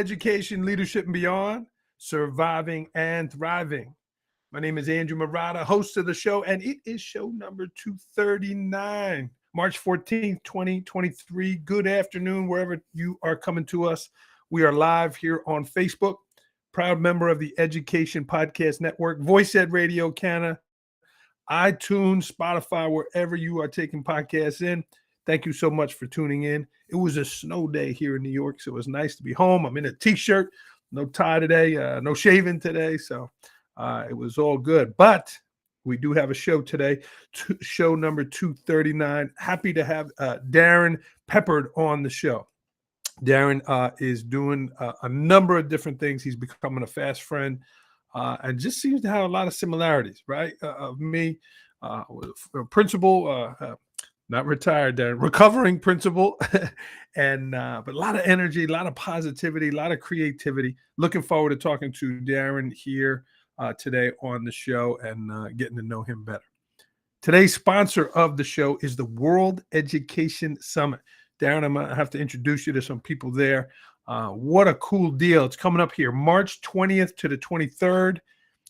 Education, Leadership, and Beyond, Surviving and Thriving. My name is Andrew Murata, host of the show, and it is show number 239, March 14th, 2023. Good afternoon, wherever you are coming to us. We are live here on Facebook, proud member of the Education Podcast Network, Voice Ed Radio Canada, iTunes, Spotify, wherever you are taking podcasts in. Thank you so much for tuning in. It was a snow day here in New York, so it was nice to be home. I'm in a t-shirt, no tie today, no shaving today, so it was all good. But we do have a show today, show number 239. Happy to have Darrin Peppard on the show. Darrin is doing a number of different things. He's becoming a fast friend and just seems to have a lot of similarities, right? Of me, principal, not retired, Darrin, recovering principal, and but a lot of energy, a lot of positivity, a lot of creativity. Looking forward to talking to Darrin here today on the show and getting to know him better. Today's sponsor of the show is the World Education Summit. Darrin, I'm going to have to introduce you to some people there. What a cool deal. It's coming up here, March 20th to the 23rd.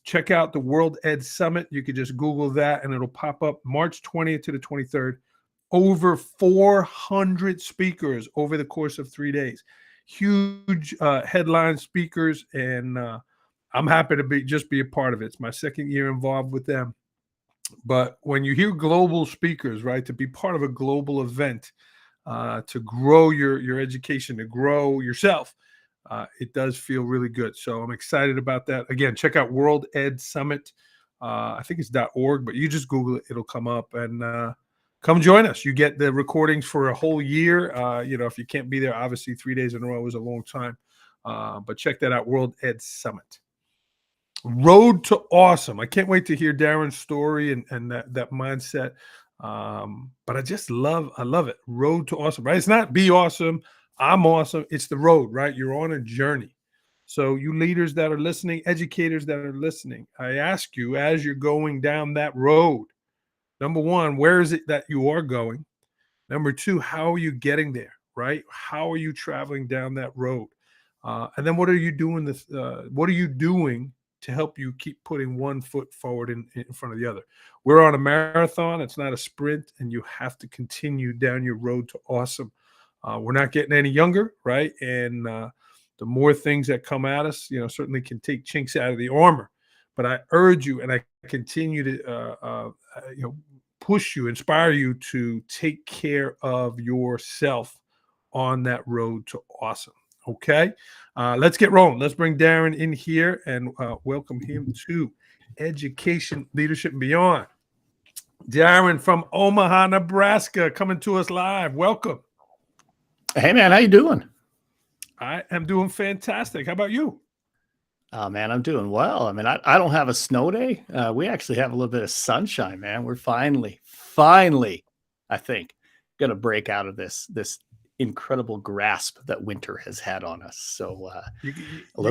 Check out the World Ed Summit. You could just Google that and it'll pop up March 20th to the 23rd. Over 400 speakers over the course of 3 days. Huge headline speakers, and I'm happy to be a part of it. It's my second year involved with them. But when you hear global speakers, right, to be part of a global event, to grow your education, to grow yourself, it does feel really good. So I'm excited about that. Again, check out World Ed Summit. I think it's .org, but you just Google it. It'll come up, and come join us. You get the recordings for a whole year. If you can't be there, obviously 3 days in a row is a long time. But check that out, World Ed Summit. Road to Awesome. I can't wait to hear Darrin's story and that mindset. But I love it. Road to Awesome, right? It's not be awesome, I'm awesome. It's the road, right? You're on a journey. So you leaders that are listening, educators that are listening, I ask you, as you're going down that road, number one, where is it that you are going? Number two, how are you getting there, right? How are you traveling down that road? And then what are you doing? What are you doing to help you keep putting one foot forward in front of the other? We're on a marathon. It's not a sprint, and you have to continue down your road to awesome. We're not getting any younger, right? And the more things that come at us, certainly can take chinks out of the armor. But I urge you, and I continue to, push you, inspire you to take care of yourself on that road to awesome. Okay, let's get rolling. Let's bring Darrin in here and welcome him to Education, Leadership, and Beyond. Darrin from Omaha, Nebraska, coming to us live. Welcome. Hey, man, how you doing? I am doing fantastic. How about you? Oh, man, I'm doing well. I mean, I don't have a snow day. We actually have a little bit of sunshine, man. We're finally, I think, going to break out of this incredible grasp that winter has had on us. So you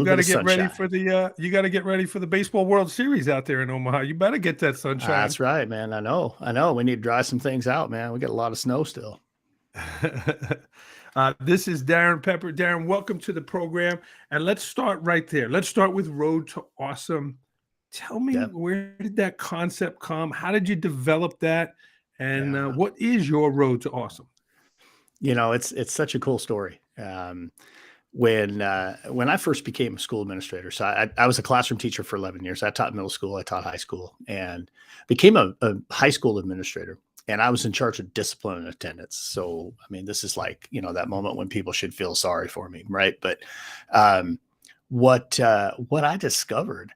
got to get ready for the baseball World Series out there in Omaha. You better get that sunshine. That's right, man. I know. We need to dry some things out, man. We got a lot of snow still. This is Darrin Peppard. Darrin, welcome to the program. And let's start right there. Let's start with Road to Awesome. Tell me, where did that concept come? How did you develop that? And what is your Road to Awesome? It's such a cool story. When I first became a school administrator, so I was a classroom teacher for 11 years. I taught middle school, I taught high school, and became a high school administrator. And I was in charge of discipline and attendance. So, I mean, this is like, that moment when people should feel sorry for me, right? But what I discovered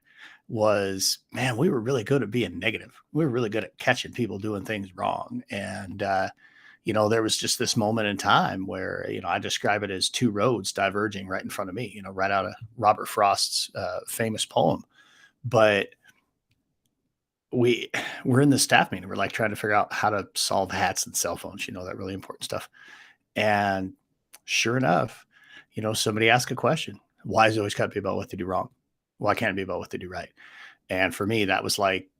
was, man, we were really good at being negative. We were really good at catching people doing things wrong. And there was just this moment in time where, I describe it as two roads diverging right in front of me, right out of Robert Frost's famous poem. But we're in the staff meeting. We're like trying to figure out how to solve hats and cell phones, that really important stuff. And sure enough, somebody asked a question. Why is it always got to be about what they do wrong? Why can't it be about what they do right? And for me, that was like,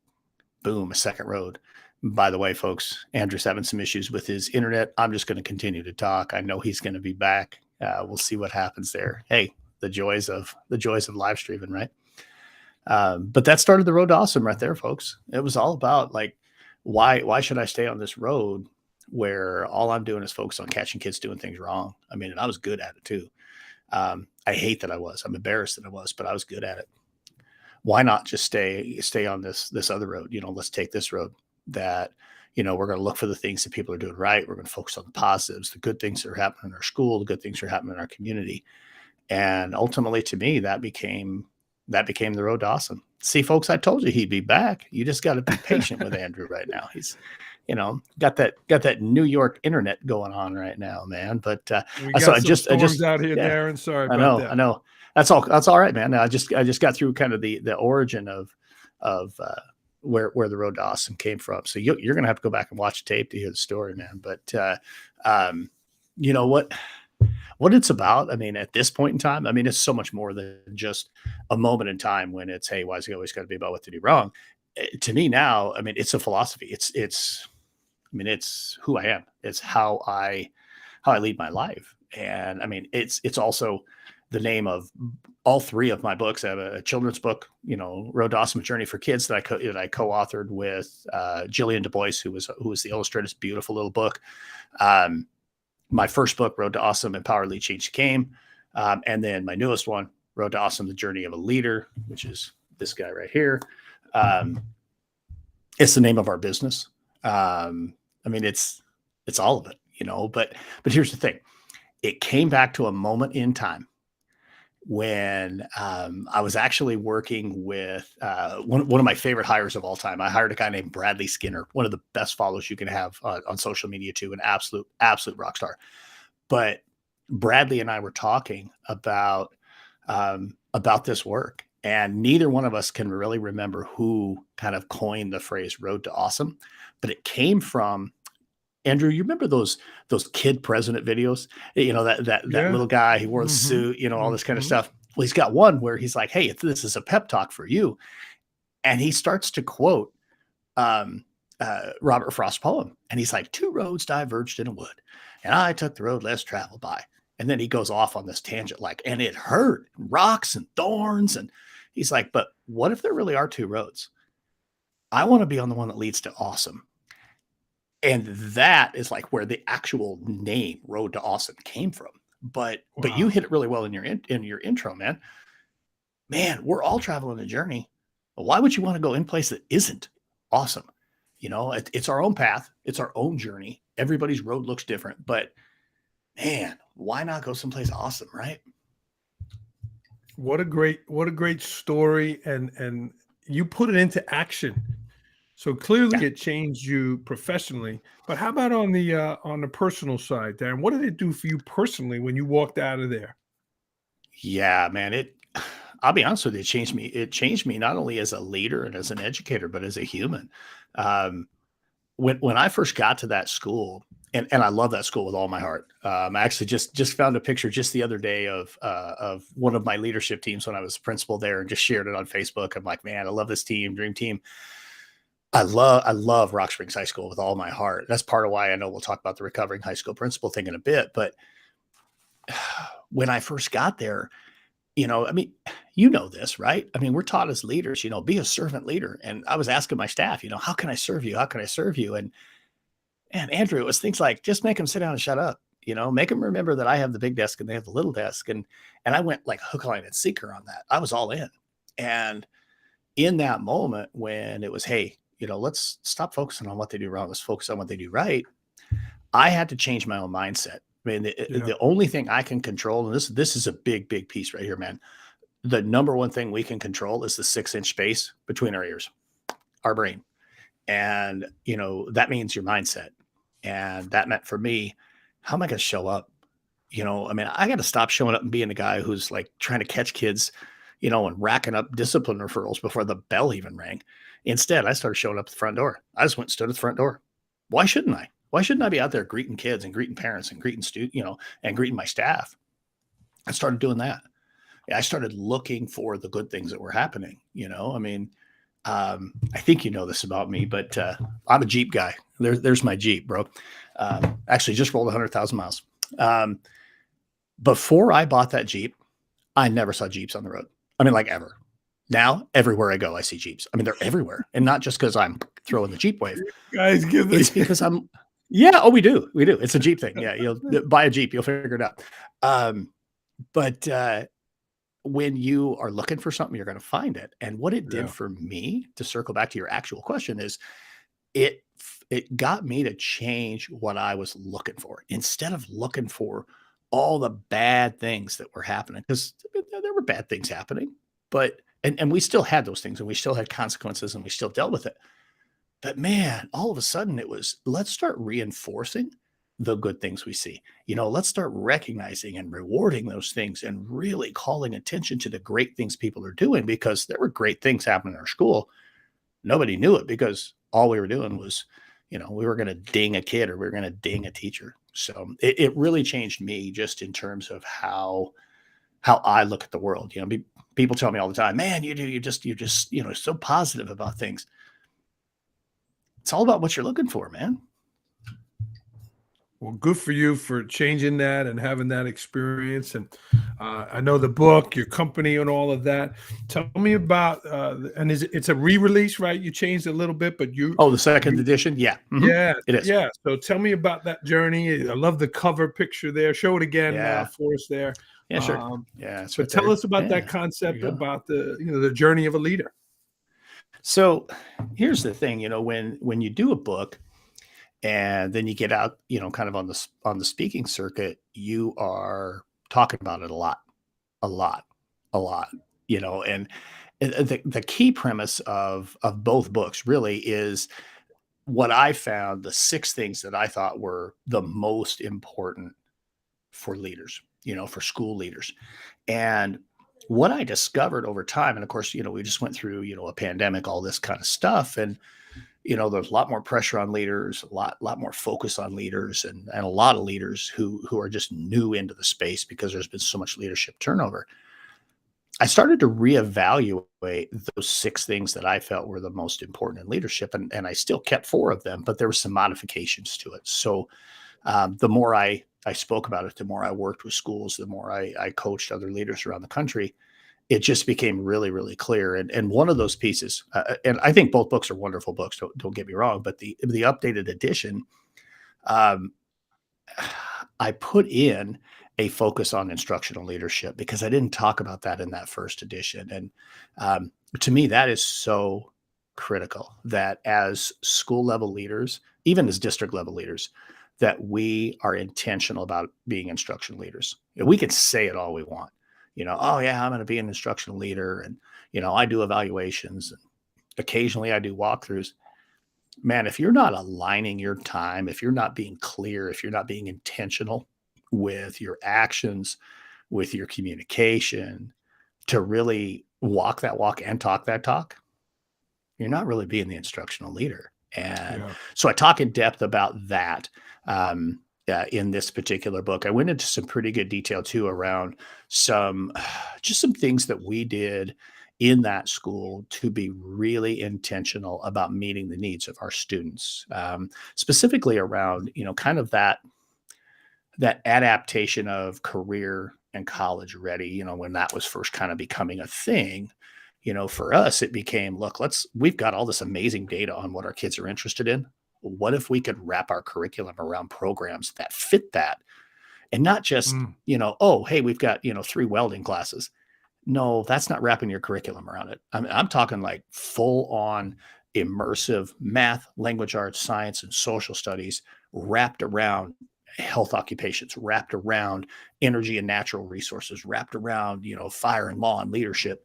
boom, a second road. By the way, folks, Andrew's having some issues with his internet. I'm just going to continue to talk. I know he's going to be back. We'll see what happens there. Hey, the joys of live streaming, right? But that started the road to awesome right there, folks. It was all about like, why should I stay on this road where all I'm doing is focused on catching kids doing things wrong? I mean, and I was good at it too. I hate that I was. I'm embarrassed that I was, but I was good at it. Why not just stay on this other road? You know, let's take this road that, you know, we're going to look for the things that people are doing right. We're going to focus on the positives, the good things that are happening in our school, the good things that are happening in our community. And ultimately, to me, that became the road to awesome. See, folks, I told you he'd be back. You just got to be patient with Andrew right now. He's, you know, got that New York internet going on right now, man. But We got some storms out here, yeah, Darrin. Sorry about that. I know. That's all right, man. I just got through kind of the origin of where the road to awesome came from. So you're gonna have to go back and watch the tape to hear the story, man. But you know what it's about. I mean, at this point in time, I mean, it's so much more than just a moment in time when it's, hey, why is it always got to be about what to do wrong? To me now, I mean, it's a philosophy. It's who I am. It's how I lead my life. And I mean, it's also the name of all three of my books. I have a children's book, you know, Road to Awesome: Journey for Kids, that I co-authored with Jillian Du Bois, who was the illustrator. It's a beautiful little book. My first book, Road to Awesome: Empower, Lead, Change, Came. And then my newest one, Road to Awesome: The Journey of a Leader, which is this guy right here. It's the name of our business. I mean, it's all of it, you know, but here's the thing. It came back to a moment in time when I was actually working with one of my favorite hires of all time. I hired a guy named Bradley Skinner, one of the best follows you can have on social media too, an absolute rock star. But Bradley and I were talking about this work, and neither one of us can really remember who kind of coined the phrase road to awesome, but it came from Andrew. You remember those kid president videos? You know, that little guy, he wore the suit, you know, all this kind of stuff. Well, he's got one where he's like, hey, this is a pep talk for you. And he starts to quote Robert Frost's poem. And he's like, two roads diverged in a wood, and I took the road less traveled by. And then he goes off on this tangent, like, and it hurt, rocks and thorns. And he's like, but what if there really are two roads? I want to be on the one that leads to awesome. And that is like where the actual name Road to Awesome came from. But you hit it really well in your intro, man. Man, we're all traveling a journey. Why would you want to go in a place that isn't awesome? You know, it's our own path. It's our own journey. Everybody's road looks different, but man, why not go someplace awesome, right? What a great story, and you put it into action. So clearly it changed you professionally, but how about on the personal side, Darrin? What did it do for you personally when you walked out of there? Yeah, man, I'll be honest with you, it changed me not only as a leader and as an educator, but as a human. When I first got to that school, and I love that school with all my heart. I actually just found a picture just the other day of one of my leadership teams when I was principal there, and just shared it on Facebook. I'm like, man, I love this team, dream team. I love Rock Springs High School with all my heart. That's part of why I know we'll talk about the recovering high school principal thing in a bit. But when I first got there, you know, I mean, you know this, right? I mean, we're taught as leaders, you know, be a servant leader. And I was asking my staff, you know, how can I serve you? How can I serve you? And Andrew, it was things like, just make them sit down and shut up. You know, make them remember that I have the big desk and they have the little desk. And I went like hook, line, and sinker on that. I was all in. And in that moment when it was, hey, you know, let's stop focusing on what they do wrong. Let's focus on what they do right. I had to change my own mindset. I mean, the only thing I can control, and this is a big piece right here, man. The number one thing we can control is the 6-inch space between our ears, our brain. And, you know, that means your mindset. And that meant for me, how am I going to show up? You know, I mean, I got to stop showing up and being the guy who's like trying to catch kids, you know, and racking up discipline referrals before the bell even rang. Instead, I started showing up at the front door. I just went and stood at the front door. Why shouldn't I? Why shouldn't I be out there greeting kids and greeting parents and greeting students, you know, and greeting my staff? I started doing that. I started looking for the good things that were happening. You know, I mean, I think you know this about me, but I'm a Jeep guy. There's my Jeep, bro. Actually just rolled 100,000 miles. Before I bought that Jeep, I never saw Jeeps on the road. I mean, like ever. Now, everywhere I go, I see Jeeps. I mean, they're everywhere. And not just because I'm throwing the Jeep wave. Guys, give It's the because I'm, yeah, oh, we do. We do. It's a Jeep thing. Yeah. You'll buy a Jeep, you'll figure it out. But when you are looking for something, you're going to find it. And what it did yeah, for me, to circle back to your actual question, is it it got me to change what I was looking for. Instead of looking for all the bad things that were happening, because there were bad things happening, but and we still had those things, and we still had consequences, and we still dealt with it. But man, all of a sudden it was, let's start reinforcing the good things we see. Let's start recognizing and rewarding those things and really calling attention to the great things people are doing, because there were great things happening in our school. Nobody knew it because all we were doing was, we were going to ding a kid or we were going to ding a teacher. So it really changed me, just in terms of how I look at the world. People tell me all the time, man, you're just, so positive about things. It's all about what you're looking for, man. well, good for you for changing that and having that experience. And I know the book, your company, and all of that. Tell me about, and it's a re-release, right? You changed a little bit, but Oh, the second edition? Yeah. yeah, It is. yeah. So tell me about that journey. I love the cover picture there. Show it again Yeah. for us there. Yeah, sure. Um, Yeah, it's but right tell there. us about that Yeah. There you concept, go. about the journey of a leader. So here's the thing, when you do a book and then you get out, kind of on the speaking circuit, you are talking about it a lot, a lot, a lot, and the key premise of both books really is what I found, the 6 things that I thought were the most important for leaders, for school leaders. And what I discovered over time, and of course, we just went through, a pandemic, all this kind of stuff. And, there's a lot more pressure on leaders, a lot more focus on leaders, and a lot of leaders who are just new into the space because there's been so much leadership turnover. I started to reevaluate those 6 things that I felt were the most important in leadership. And I still kept 4 of them, but there were some modifications to it. So the more I spoke about it, the more I worked with schools, the more I coached other leaders around the country, it just became really, really clear. And one of those pieces, and I think both books are wonderful books, don't get me wrong, but the updated edition, um, I put in a focus on instructional leadership because I didn't talk about that in that first edition. And to me, that is so critical, that as school level leaders, even as district level leaders, that we are intentional about being instructional leaders. We can say it all we want, oh yeah, I'm going to be an instructional leader. And, I do evaluations, and occasionally I do walkthroughs. Man, if you're not aligning your time, if you're not being clear, if you're not being intentional with your actions, with your communication, to really walk that walk and talk that talk, you're not really being the instructional leader. And Yeah. so I talk in depth about that in this particular book. I went into some pretty good detail too around just some things that we did in that school to be really intentional about meeting the needs of our students, specifically around, kind of that adaptation of career and college ready, when that was first kind of becoming a thing. For us, it became, look, we've got all this amazing data on what our kids are interested in. What if we could wrap our curriculum around programs that fit that, and not just, Mm. Oh, hey, we've got, 3 welding classes. No, that's not wrapping your curriculum around it. I'm talking like full on immersive math, language arts, science, and social studies wrapped around health occupations, wrapped around energy and natural resources, wrapped around, fire and law and leadership.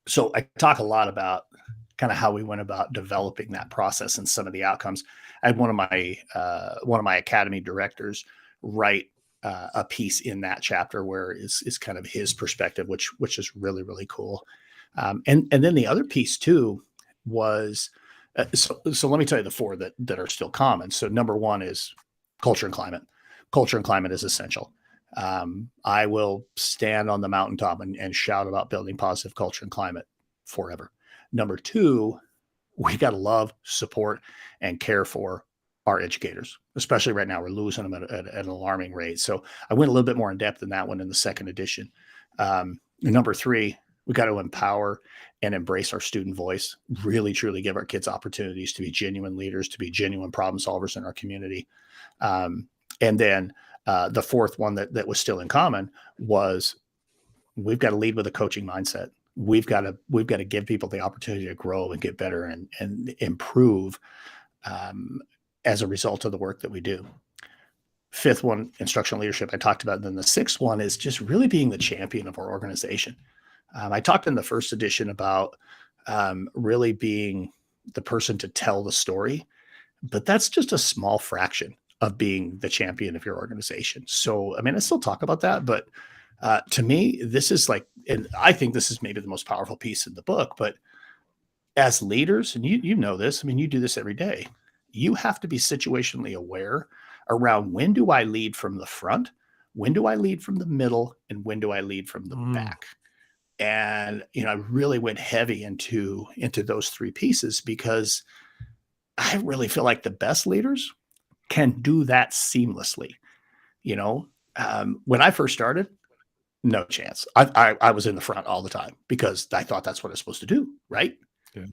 So I talk a lot about kind of how we went about developing that process and some of the outcomes. I had one of my academy directors write a piece in that chapter where is kind of his perspective, which is really, really cool. And then the other piece too was so let me tell you the 4 that are still common. So number 1 is culture and climate. Culture and climate is essential. I will stand on the mountaintop and shout about building positive culture and climate forever. Number 2, we got to love, support, and care for our educators, especially right now. We're losing them at an alarming rate. So I went a little bit more in depth in that one in the second edition. Number three, we got to empower and embrace our student voice, really, truly give our kids opportunities to be genuine leaders, to be genuine problem solvers in our community. And then the fourth one that was still in common was we've got to lead with a coaching mindset. We've got to give people the opportunity to grow and get better and improve as a result of the work that we do. Fifth one, instructional leadership, I talked about. And then the sixth one is just really being the champion of our organization. I talked in the first edition about really being the person to tell the story, but that's just a small fraction of being the champion of your organization. So, I mean, I still talk about that, but to me, this is like, and I think this is maybe the most powerful piece in the book, but as leaders, and you know this, I mean, you do this every day, you have to be situationally aware around when do I lead from the front, when do I lead from the middle, and when do I lead from the back. And, you know, I really went heavy into those three pieces because I really feel like the best leaders can do that seamlessly. You know, when I first started, no chance. I was in the front all the time because I thought that's what I'm supposed to do. Right. Yeah.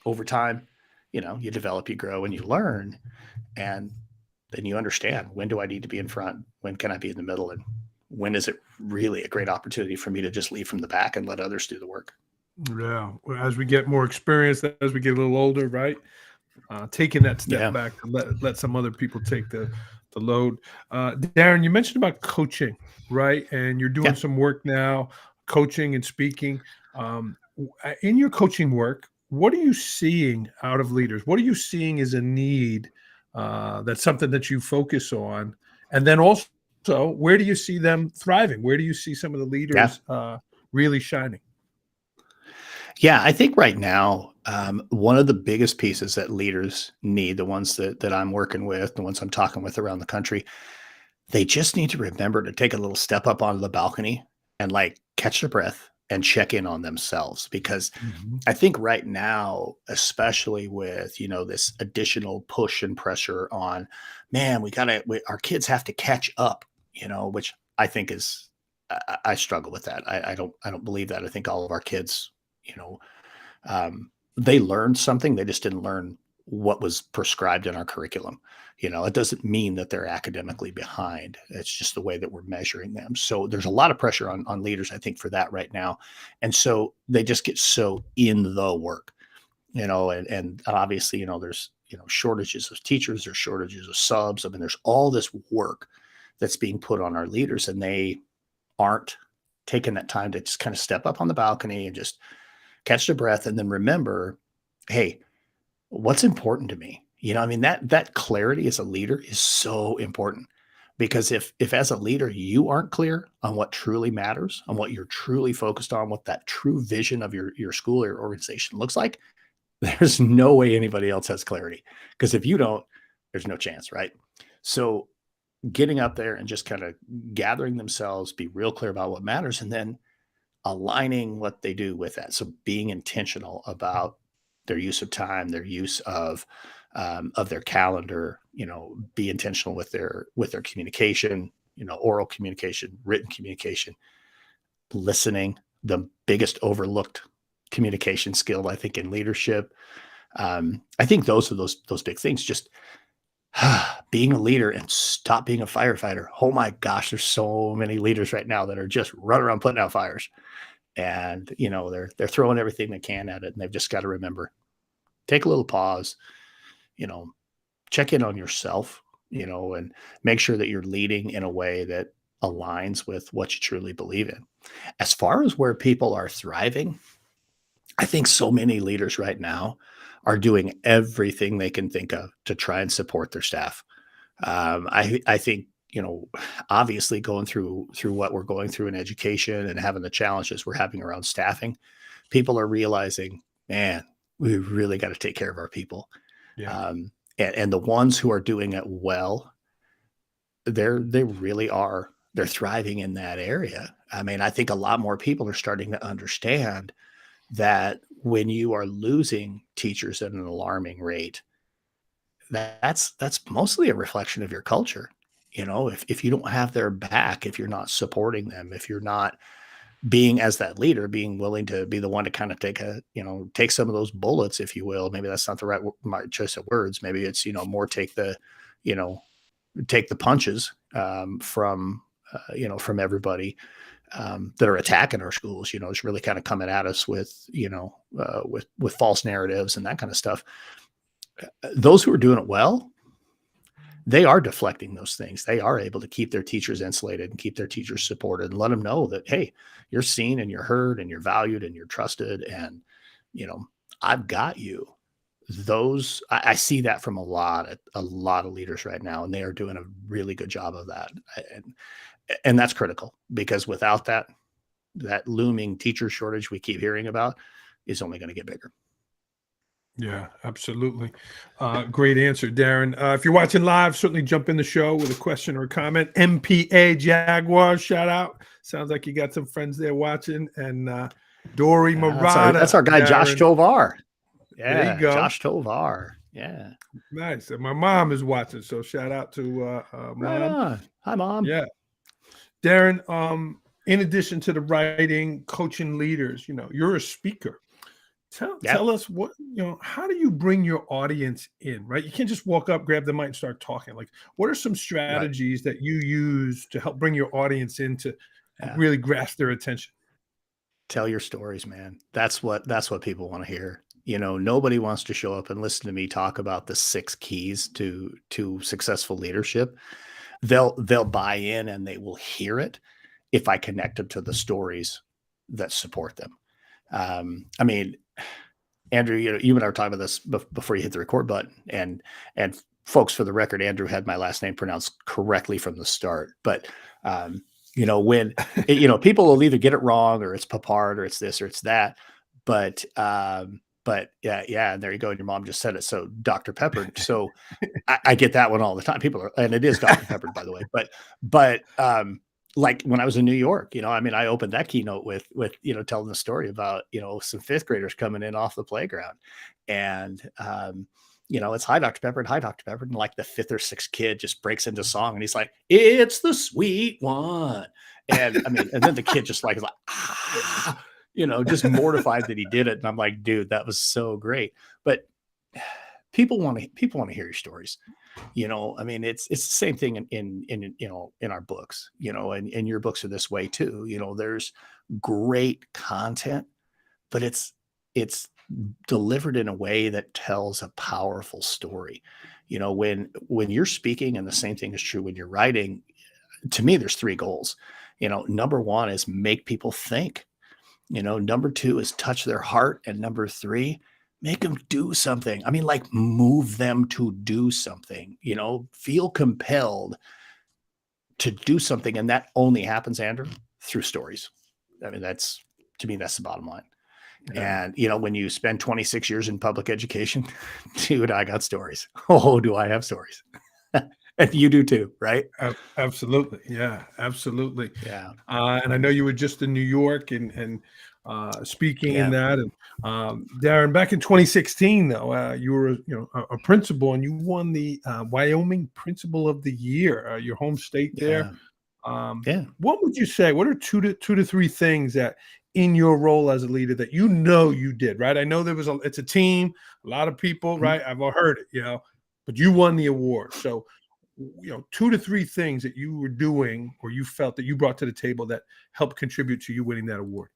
Over time, you know, you develop, you grow, and you learn, and then you understand when do I need to be in front? When can I be in the middle? And when is it really a great opportunity for me to just lead from the back and let others do the work? Yeah. Well, as we get more experience, as we get a little older, right? Taking that step back to let some other people take the load. Darrin, you mentioned about coaching, right? And you're doing some work now, coaching and speaking. In your coaching work, what are you seeing out of leaders? What are you seeing as a need? That's something that you focus on. And then also, where do you see them thriving? Where do you see some of the leaders really shining? Yeah, I think right now, one of the biggest pieces that leaders need, the ones that I'm working with, the ones I'm talking with around the country, they just need to remember to take a little step up onto the balcony and like catch their breath and check in on themselves. Because I think right now, especially with, you know, this additional push and pressure on, man, our kids have to catch up, you know, which I think is, I struggle with that. I don't believe that. I think all of our kids, you know, they learned something. They just didn't learn what was prescribed in our curriculum. You know, it doesn't mean that they're academically behind. It's just the way that we're measuring them. So there's a lot of pressure on leaders, I think, for that right now. And so they just get so in the work, you know, and obviously, you know, there's, you know, shortages of teachers, there's shortages of subs. I mean, there's all this work that's being put on our leaders, and they aren't taking that time to just kind of step up on the balcony and just catch their breath and then remember, hey, what's important to me? You know, I mean, that clarity as a leader is so important, because if as a leader, you aren't clear on what truly matters, on what you're truly focused on, what that true vision of your school or your organization looks like, there's no way anybody else has clarity. Because if you don't, there's no chance, right? So getting up there and just kind of gathering themselves, be real clear about what matters, and then aligning what they do with that. So being intentional about their use of time, their use of their calendar, you know, be intentional with their communication, you know, oral communication, written communication, listening, the biggest overlooked communication skill, I think, in leadership. I think those are those big things. Just being a leader and stop being a firefighter. Oh my gosh, there's so many leaders right now that are just running around putting out fires. And, you know, they're throwing everything they can at it. And they've just got to remember, take a little pause, you know, check in on yourself, you know, and make sure that you're leading in a way that aligns with what you truly believe in. As far as where people are thriving, I think so many leaders right now are doing everything they can think of to try and support their staff. I think, you know, obviously going through what we're going through in education and having the challenges we're having around staffing, people are realizing, man, we really got to take care of our people. Yeah. And the ones who are doing it well, they really are, they're thriving in that area. I mean, I think a lot more people are starting to understand that when you are losing teachers at an alarming rate, that's mostly a reflection of your culture. if you don't have their back, if you're not supporting them, if you're not being as that leader, being willing to be the one to kind of take some of those bullets, if you will. Maybe that's not the right choice of words. Maybe it's, more you know, take the punches from everybody that are attacking our schools, is really kind of coming at us with, with false narratives and that kind of stuff. Those who are doing it well, they are deflecting those things. They are able to keep their teachers insulated and keep their teachers supported and let them know that, hey, you're seen and you're heard and you're valued and you're trusted. And, I've got you. I see that from a lot of leaders right now, and they are doing a really good job of that. And that's critical, because without that looming teacher shortage we keep hearing about is only going to get bigger. Yeah, absolutely. Great answer, Darrin. If you're watching live, certainly jump in the show with a question or a comment. MPA Jaguars, shout out. Sounds like you got some friends there watching. And Dory Murata. That's our guy, Darrin. Josh Tovar. Yeah, there you go. Josh Tovar. Yeah. Nice. And my mom is watching, so shout out to Mom. Right. Hi, Mom. Yeah. Darrin, in addition to the writing, coaching leaders, you're a speaker. Tell us what, how do you bring your audience in, right? You can't just walk up, grab the mic and start talking. Like, what are some strategies that you use to help bring your audience in to really grasp their attention? Tell your stories, man. That's what people want to hear. Nobody wants to show up and listen to me talk about the 6 keys to successful leadership. They'll buy in and they will hear it if I connect them to the stories that support them. I mean, Andrew, you and I were talking about this before you hit the record button, and folks, for the record, Andrew had my last name pronounced correctly from the start. But when people will either get it wrong, or it's Peppard, or it's this, or it's that. But yeah, and there you go. And your mom just said it. So Dr. Peppard. So I get that one all the time. And it is Dr. Peppard, by the way. But like when I was in New York, I opened that keynote with telling the story about, some 5th graders coming in off the playground, and, it's hi, Dr. Peppard, hi, Dr. Peppard. And like the 5th or 6th kid just breaks into song, and he's like, it's the sweet one. And and then the kid just is like, just mortified that he did it. And I'm like, dude, that was so great. But people want to hear your stories. It's the same thing in our books, and your books are this way too. There's great content, but it's delivered in a way that tells a powerful story. When you're speaking, and the same thing is true when you're writing, to me, there's 3 goals. Number 1 is make people think. Number 2 is touch their heart. And number 3, make them do something. Move them to do something, feel compelled to do something. And that only happens, Andrew, through stories. To me, that's the bottom line. Yeah. And, when you spend 26 years in public education, dude, I got stories. Oh, do I have stories? And you do too, right? Absolutely. Yeah, absolutely. Yeah. And I know you were just in New York and speaking in that. And Darrin, back in 2016, though, you were a principal, and you won the Wyoming Principal of the Year, your home state there. What would you say? What are two to three things that in your role as a leader that you did, right? I know it's a team, a lot of people, right? I've all heard it, but you won the award. So 2 to 3 things that you were doing or you felt that you brought to the table that helped contribute to you winning that award.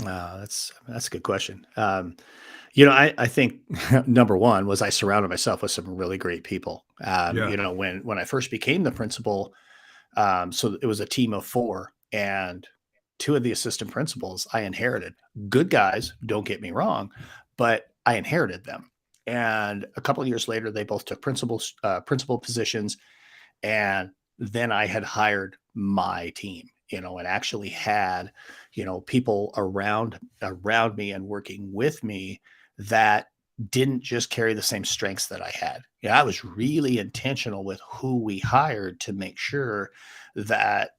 That's a good question. I think number 1 was I surrounded myself with some really great people. When I first became the principal, so it was a team of 4, and 2 of the assistant principals I inherited. Good guys, don't get me wrong, but I inherited them. And a couple of years later, they both took principal positions. And then I had hired my team, and actually had, people around me and working with me that didn't just carry the same strengths that I had. I was really intentional with who we hired to make sure that,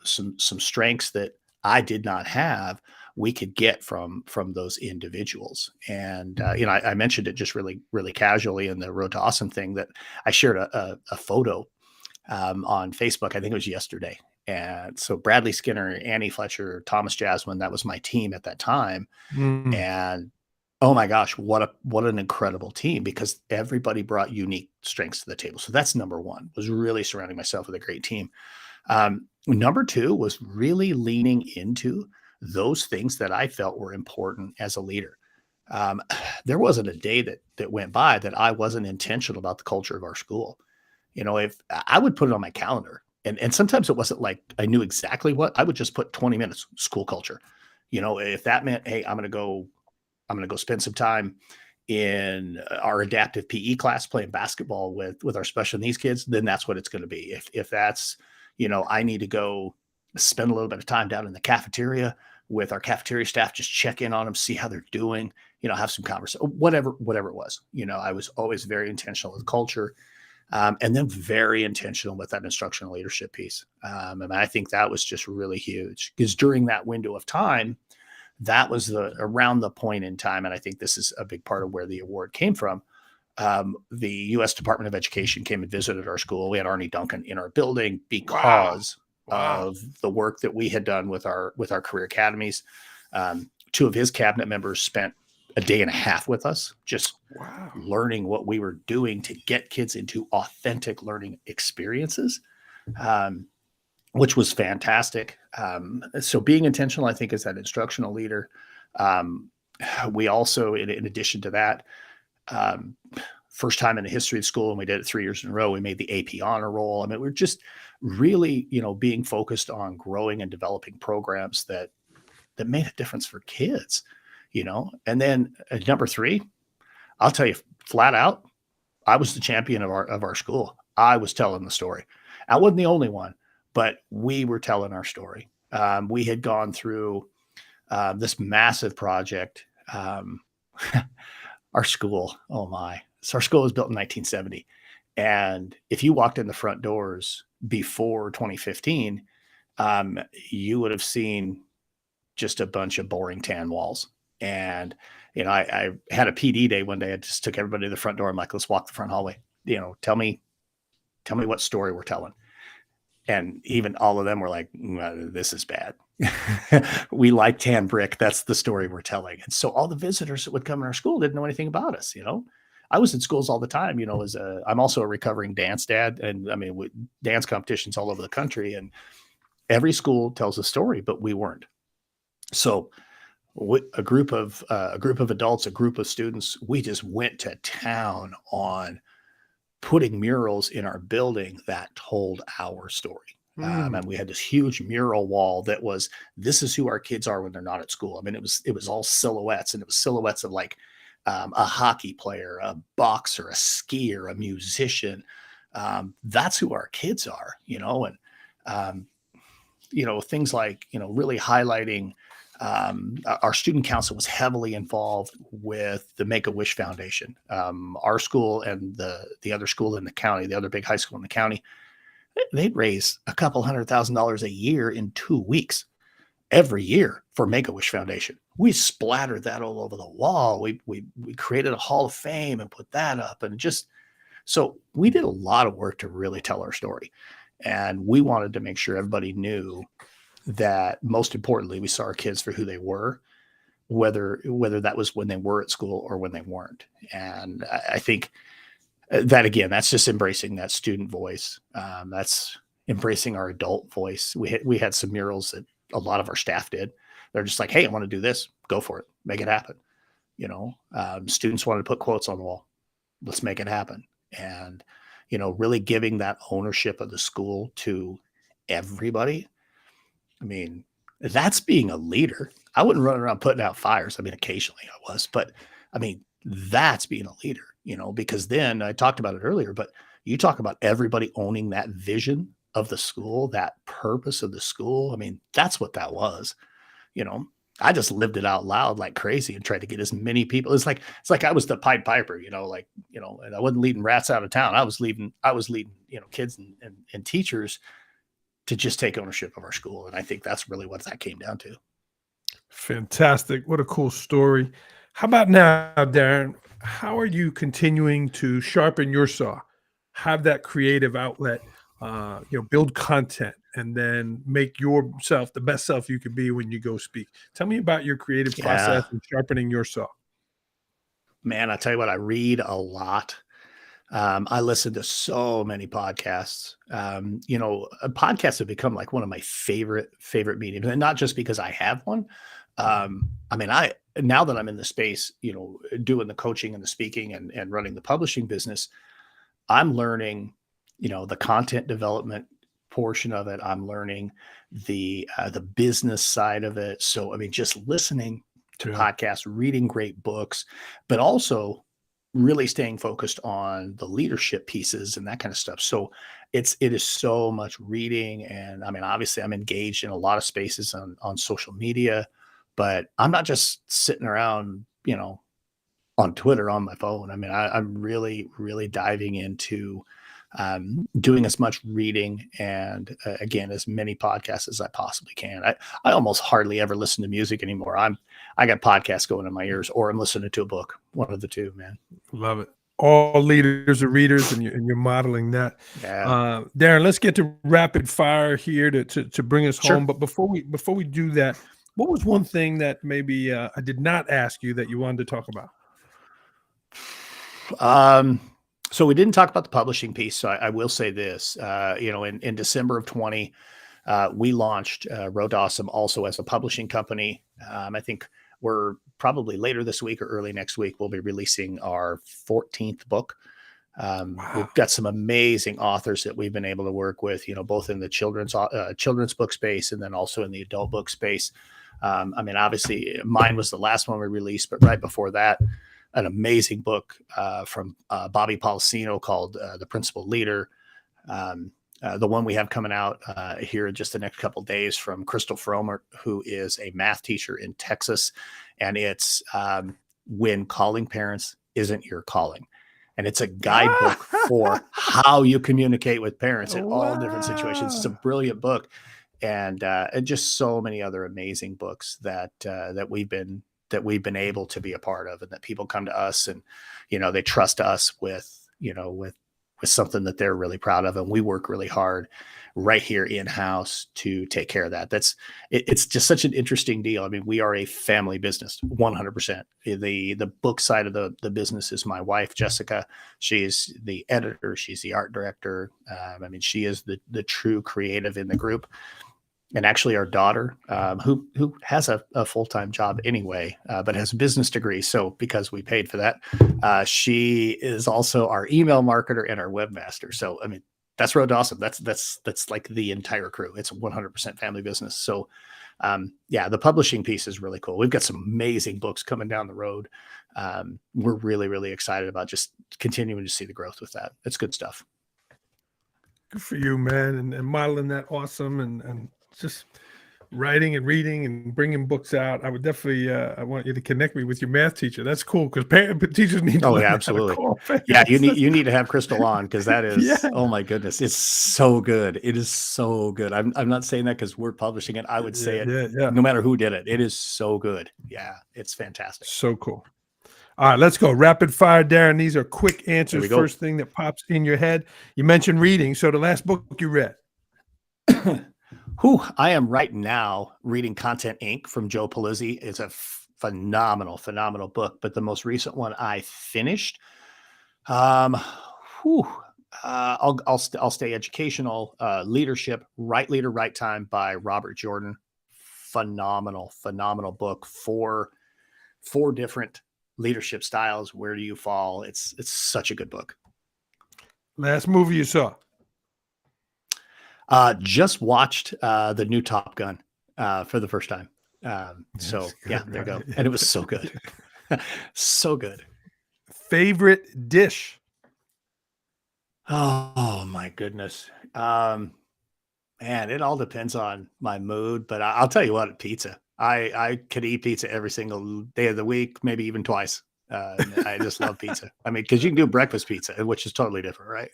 some strengths that I did not have, we could get from those individuals. And, I mentioned it just really, really casually in the Road to Awesome thing, that I shared a photo on Facebook. I think it was yesterday. And so Bradley Skinner, Annie Fletcher, Thomas Jasmine, that was my team at that time. Mm. And oh my gosh, what an incredible team, because everybody brought unique strengths to the table. So that's number one, was really surrounding myself with a great team. Number two was really leaning into those things that I felt were important as a leader. Um, there wasn't a day that went by that I wasn't intentional about the culture of our school. If I would put it on my calendar, and sometimes it wasn't like I knew exactly what. I would just put 20 minutes school culture. If that meant, hey, I'm gonna go spend some time in our adaptive PE class playing basketball with our special needs kids, then that's what it's going to be. If that's, I need to go spend a little bit of time down in the cafeteria with our cafeteria staff, just check in on them, see how they're doing, have some conversation, whatever it was. I was always very intentional with culture, and then very intentional with that instructional leadership piece. And I think that was just really huge, because during that window of time, that was around the point in time, and I think this is a big part of where the award came from. The U.S. Department of Education came and visited our school. We had Arnie Duncan in our building Wow. because Wow. of the work that we had done with our career academies. Two of his cabinet members spent a day and a half with us, just Wow. learning what we were doing to get kids into authentic learning experiences, which was fantastic. So being intentional, I think, is that instructional leader. Um, we also, in addition to that, um, first time in the history of school, and we did it 3 years in a row, we made the AP honor roll. I mean, we're just really, being focused on growing and developing programs that made a difference for kids. And then number three, I'll tell you flat out, I was the champion of our school. I was telling the story. I wasn't the only one, but we were telling our story. We had gone through this massive project. Our school, oh my. So our school was built in 1970. And if you walked in the front doors before 2015, you would have seen just a bunch of boring tan walls. And, I had a PD day one day. I just took everybody to the front door. I'm like, let's walk the front hallway. Tell me what story we're telling. And even all of them were like, this is bad. We like tan brick. That's the story we're telling. And so all the visitors that would come in our school didn't know anything about us. I was in schools all the time, I'm also a recovering dance dad. And I mean, with dance competitions all over the country, and every school tells a story, but we weren't. So a group of adults, a group of students, we just went to town on putting murals in our building that told our story. Mm. And we had this huge mural wall that was, this is who our kids are when they're not at school. I mean, it was all silhouettes, and it was silhouettes of like a hockey player, a boxer, a skier, a musician. That's who our kids are, and, things like, really highlighting. Our student council was heavily involved with the Make-A-Wish Foundation. Our school and the other school in the county, the other big high school in the county, they'd raise a couple $100,000 a year in 2 weeks every year for Make-A-Wish Foundation. We splattered that all over the wall. We created a Hall of Fame and put that up, and so we did a lot of work to really tell our story, and we wanted to make sure everybody knew that, most importantly, we saw our kids for who they were, whether that was when they were at school or when they weren't. And I think that, again, that's just embracing that student voice. That's embracing our adult voice. We had some murals that a lot of our staff did. They're just like, hey, I want to do this. Go for it. Make it happen. Students wanted to put quotes on the wall. Let's make it happen. And, really giving that ownership of the school to everybody. I mean, that's being a leader. I wouldn't run around putting out fires. I mean, occasionally I was, but I mean, that's being a leader, because then I talked about it earlier, but you talk about everybody owning that vision of the school, that purpose of the school. I mean, that's what that was. I just lived it out loud like crazy and tried to get as many people. It's like I was the Pied Piper, and I wasn't leading rats out of town. I was leading, kids and teachers to just take ownership of our school. And I think that's really what that came down to. Fantastic. What a cool story. How about now, Darrin? How are you continuing to sharpen your saw, have that creative outlet build content and then make yourself the best self you could be when you go speak. Tell me about your creative process Yeah, and sharpening your saw. man, I tell you what, I read a lot. I listen to so many podcasts. Podcasts have become like one of my favorite mediums, and not just because I have one. I mean, I now that I'm in the space, doing the coaching and the speaking and running the publishing business, I'm learning, the content development portion of it. I'm learning the business side of it. So, I mean, just listening to Yeah. podcasts, reading great books, but also really staying focused on the leadership pieces and that kind of stuff. So it is so much reading. And I mean, obviously I'm engaged in a lot of spaces on social media, but I'm not just sitting around, on Twitter on my phone. I mean, I'm really, really diving into doing as much reading and again as many podcasts as I possibly can. I almost hardly ever listen to music anymore. I got podcasts going in my ears, or I'm listening to a book. One of the two, man. Love it. All leaders are readers, and you're modeling that. Yeah, Darrin, let's get to rapid fire here to bring us home. sure. But before we do that, what was one thing that maybe I did not ask you that you wanted to talk about? Um, so we didn't talk about the publishing piece. So I will say this, in December of 20, we launched Road Awesome also as a publishing company. I think we're probably later this week or early next week, we'll be releasing our 14th book. Wow. We've got some amazing authors that we've been able to work with, both in the children's book space and then also in the adult book space. I mean, obviously mine was the last one we released, but right before that, an amazing book from Bobby Policino called The Principal Leader. The one we have coming out here in just the next couple of days from Crystal Fromer, who is a math teacher in Texas. And it's When Calling Parents Isn't Your Calling. And it's a guidebook for how you communicate with parents in all different situations. It's a brilliant book. And just so many other amazing books that we've been able to be a part of, and that people come to us and, they trust us with something that they're really proud of. And we work really hard right here in-house to take care of that. It's just such an interesting deal. I mean, we are a family business, 100%. The book side of the business is my wife, Jessica. She's the editor. She's the art director. I mean, she is the true creative in the group. And actually our daughter, who has a full-time job anyway, but has a business degree. So because we paid for that, she is also our email marketer and our webmaster. So, I mean, that's Road Awesome. That's like the entire crew. It's a 100% family business. So, the publishing piece is really cool. We've got some amazing books coming down the road. We're really, really excited about just continuing to see the growth with that. It's good stuff. Good for you, man, and modeling that awesome and just writing and reading and bringing books out. I would definitely I want you to connect me with your math teacher. That's cool because teachers need to Oh learn yeah, how to absolutely. call Yeah, parents. you need to have Crystal on, because that Yeah, is, oh my goodness, it's so good. It is so good. I'm not saying that because we're publishing it. I would say it yeah. no matter who did it. It is so good. Yeah, it's fantastic. So cool. All right, let's go. Rapid fire, Darrin. These are quick There answers. we go. First thing that pops in your head. You mentioned reading. So the last book you read. I am right now reading Content Inc. from Joe Pulizzi. It's a phenomenal book. But the most recent one I finished, I'll stay educational. Leadership, Right Leader, Right Time by Robert Jordan. Phenomenal book. Four different leadership styles. Where do you fall? It's such a good book. Last movie you saw. Just watched the new Top Gun for the first time. So That's yeah, good, there you go. right? And it was so good. So good. Favorite dish. Oh my goodness. Man, it all depends on my mood, but I'll tell you what, pizza. I could eat pizza every single day of the week, maybe even twice. I just love pizza. I mean, because you can do breakfast pizza, which is totally different, right?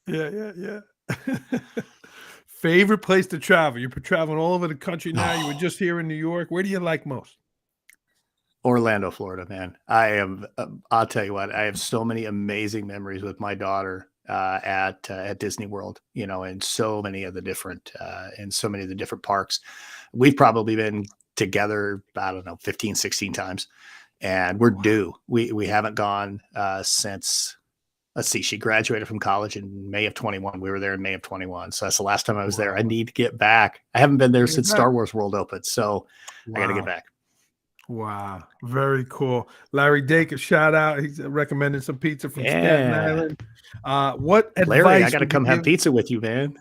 Yeah. Favorite place to travel. You're traveling all over the country now. You were just here in New York. Where do you like most? Orlando, Florida, man. I'll tell you what, I have so many amazing memories with my daughter at Disney World, and so many of the different parks. We've probably been together, I don't know, 15, 16 times, and we're Wow. due. We haven't gone since, let's see, she graduated from college in May of 21. We were there in May of 21. So that's the last time I was there. I Wow. need to get back. I haven't been there Bring it since back. Star Wars World opened. So I got to get Wow. back. Wow. Very cool. Larry Dake, a shout out. He's recommended some pizza from Staten Yeah. Island. What Larry, I advice got to would you come have give? pizza with you, man.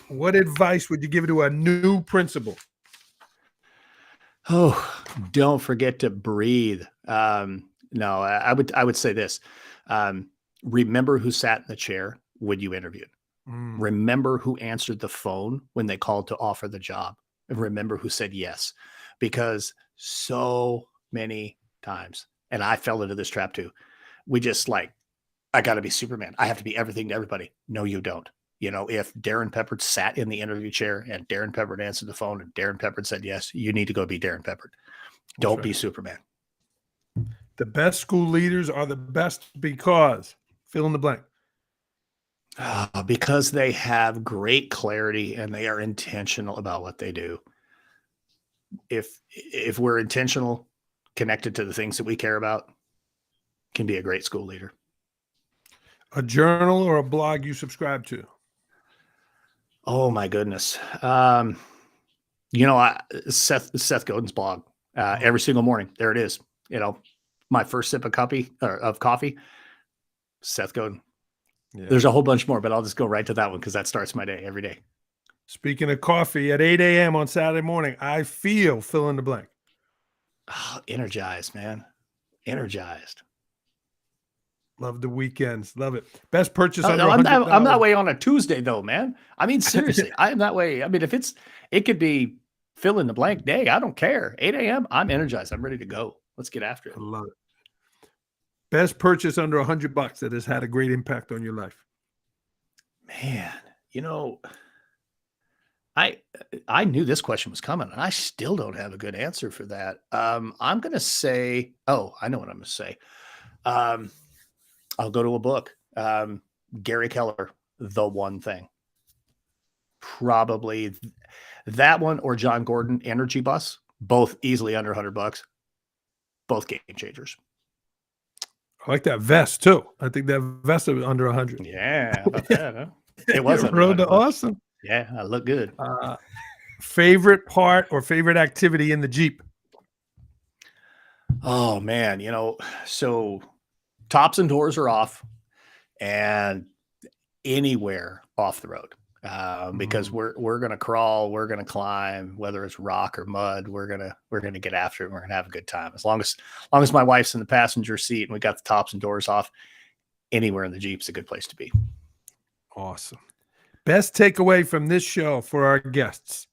What advice would you give to a new principal? Oh, don't forget to breathe. No, I would say this. Remember who sat in the chair when you interviewed. Mm, Remember who answered the phone when they called to offer the job. And remember who said yes. Because so many times, and I fell into this trap too, we just like, I got to be Superman. I have to be everything to everybody. No, you don't. If Darrin Peppard sat in the interview chair and Darrin Peppard answered the phone and Darrin Peppard said yes, you need to go be Darrin Peppard. that's Don't right. be Superman. The best school leaders are the best because fill in the blank. Because they have great clarity and they are intentional about what they do. If we're intentional, connected to the things that we care about, can be a great school leader. A journal or a blog you subscribe to? Oh my goodness. Seth Godin's blog, every single morning. There it is. My first sip of coffee, Seth Godin. Yeah. There's a whole bunch more, but I'll just go right to that one because that starts my day every day. Speaking of coffee, at 8 a.m. on Saturday morning, I feel fill in the blank. Oh, energized, man. Energized. Love the weekends. Love it. Best purchase Oh, under no, $100. I'm that way on a Tuesday though, man. I mean, seriously, I am that way. I mean, it could be fill in the blank day. I don't care. 8 a.m. I'm energized. I'm ready to go. Let's get after it. I love it. Best purchase under $100 that has had a great impact on your life. Man, I knew this question was coming, and I still don't have a good answer for that. I'm going to say, I know what I'm going to say. I'll go to a book. Gary Keller, The One Thing. Probably that one or John Gordon, Energy Bus, both easily under $100. Both game changers. I like that vest too. I think that vest was under 100. Yeah, how about that, huh? It was awesome. Yeah, I look good. Favorite part or favorite activity in the Jeep? Oh man, so tops and doors are off, and anywhere off the road, because we're gonna crawl, we're gonna climb, whether it's rock or mud, we're gonna get after it. And we're gonna have a good time as long as my wife's in the passenger seat and we got the tops and doors off. Anywhere in the Jeep's a good place to be. Awesome. Best takeaway from this show for our guests?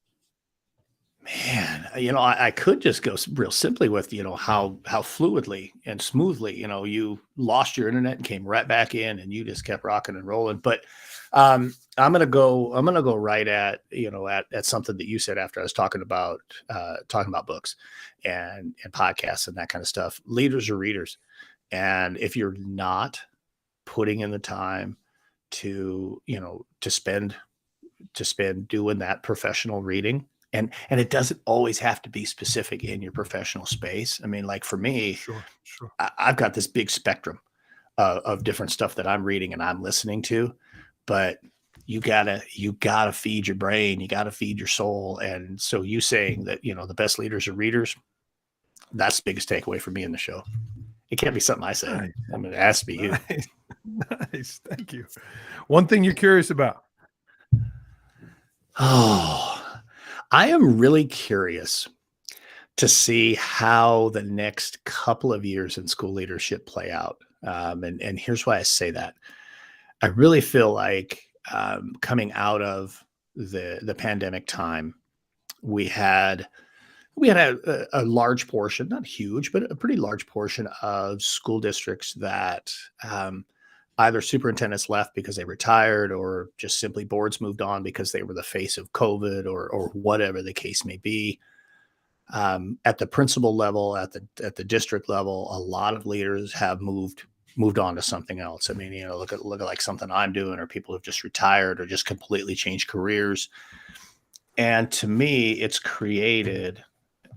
Man, I could just go real simply with, how fluidly and smoothly, you lost your internet and came right back in and you just kept rocking and rolling. But I'm going to go right at, at something that you said after I was talking about books and podcasts and that kind of stuff. Leaders are readers. And if you're not putting in the time to spend doing that professional reading, and it doesn't always have to be specific in your professional space. I mean, like for me, Sure. I've got this big spectrum of different stuff that I'm reading and I'm listening to, but you gotta feed your brain, you gotta feed your soul. And so you saying that, the best leaders are readers, that's the biggest takeaway for me in the show. It can't be something I say. Nice. I mean, it has to be you. Nice. Thank you. One thing you're curious about? Oh, I am really curious to see how the next couple of years in school leadership play out. And here's why I say that. I really feel like coming out of the pandemic time, we had a large portion, not huge, but a pretty large portion of school districts that either superintendents left because they retired or just simply boards moved on because they were the face of COVID or whatever the case may be. At the principal level, at the district level, a lot of leaders have moved on to something else. I mean, look at like something I'm doing, or people who've just retired or just completely changed careers. And to me, it's created,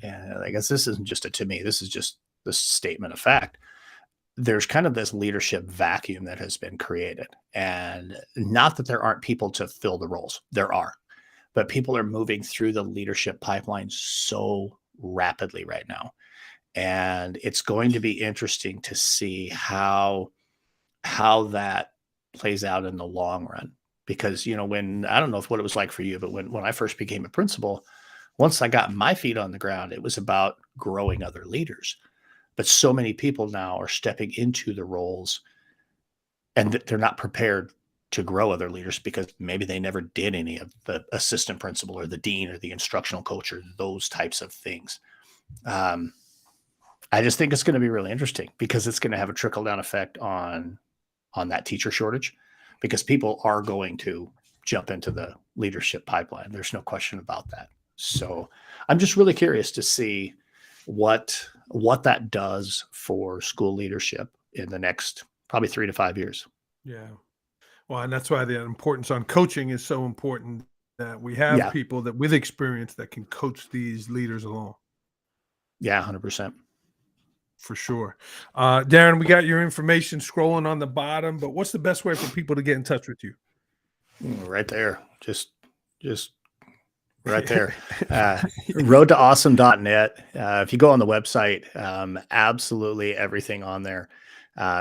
and I guess this isn't just to me, this is just the statement of fact. There's kind of this leadership vacuum that has been created. And not that there aren't people to fill the roles, there are, but people are moving through the leadership pipeline so rapidly right now. And it's going to be interesting to see how that plays out in the long run. Because, when, I don't know what it was like for you, but when I first became a principal, once I got my feet on the ground, it was about growing other leaders. But so many people now are stepping into the roles and they're not prepared to grow other leaders because maybe they never did any of the assistant principal or the dean or the instructional coach or those types of things. I just think it's going to be really interesting because it's going to have a trickle down effect on that teacher shortage, because people are going to jump into the leadership pipeline. There's no question about that. So I'm just really curious to see what that does for school leadership in the next probably 3 to 5 years. Yeah. Well, and that's why the importance on coaching is so important, that we have people that with experience that can coach these leaders along. Yeah, 100%. For sure. Darrin, we got your information scrolling on the bottom, but what's the best way for people to get in touch with you? Right there. Just right there. roadtoawesome.net. If you go on the website, absolutely everything on there.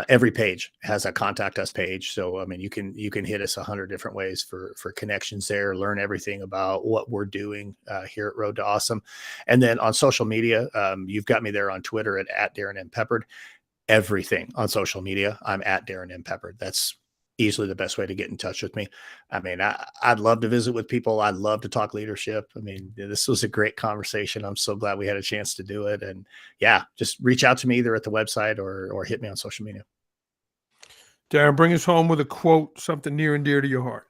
Every page has a contact us page. So, I mean, you can hit us 100 different ways for connections there, learn everything about what we're doing here at Road to Awesome. And then on social media, you've got me there on Twitter at Darrin Peppard. Everything on social media, I'm at Darrin Peppard. That's easily the best way to get in touch with me. I mean, I'd love to visit with people. I'd love to talk leadership. I mean, this was a great conversation. I'm so glad we had a chance to do it. And yeah, just reach out to me either at the website or hit me on social media. Darrin, bring us home with a quote, something near and dear to your heart.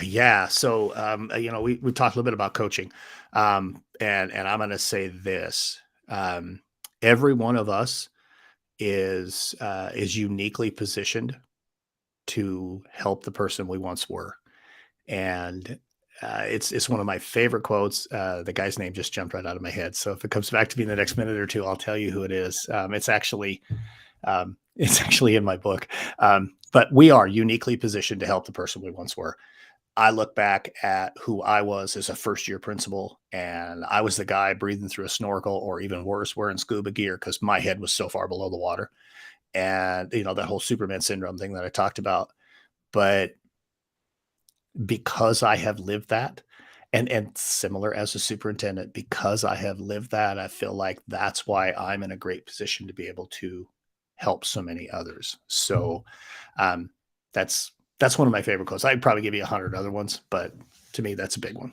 Yeah. So, we talked a little bit about coaching. And I'm going to say this, every one of us is uniquely positioned to help the person we once were. And it's one of my favorite quotes. The guy's name just jumped right out of my head. So if it comes back to me in the next minute or two, I'll tell you who it is. It's actually in my book. But we are uniquely positioned to help the person we once were. I look back at who I was as a first-year principal, and I was the guy breathing through a snorkel, or even worse, wearing scuba gear because my head was so far below the water. And, that whole Superman syndrome thing that I talked about. But because I have lived that, and similar as a superintendent, because I have lived that, I feel like that's why I'm in a great position to be able to help so many others. So that's one of my favorite quotes. I'd probably give you 100 other ones, but to me, that's a big one.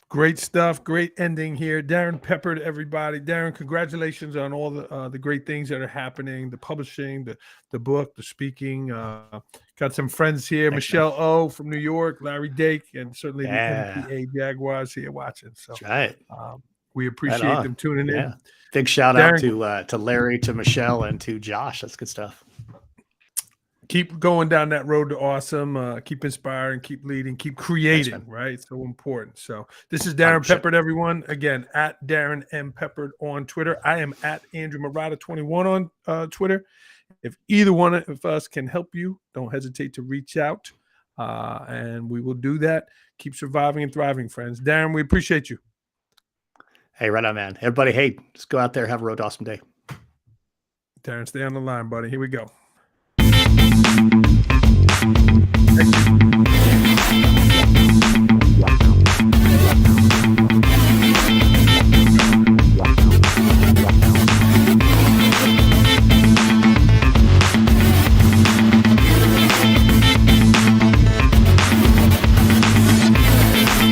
Great stuff. Great ending here. Darrin Peppard, everybody. Darrin, congratulations on all the great things that are happening, the publishing, the book, the speaking. Got some friends here, Thanks, Michelle man. O from New York, Larry Dake, and certainly the Yeah. NPA Jaguars here watching. So That's right. we Right appreciate on. them tuning in. Yeah. Big shout Darrin, out to Larry, to Michelle, and to Josh. That's good stuff. keep going down that road to awesome. Keep inspiring, keep leading, keep creating. Thanks, right? So important. So this is Darrin 100%. Peppard, everyone. Again, at Darrin M. Peppard on Twitter. I am at Andrew Murata 21 on Twitter. If either one of us can help you, don't hesitate to reach out, and we will do that. Keep surviving and thriving, friends. Darrin, we appreciate you. Hey, right on, man. Everybody, hey, just go out there, have a Road to Awesome day. Darrin, stay on the line, buddy. Here we go.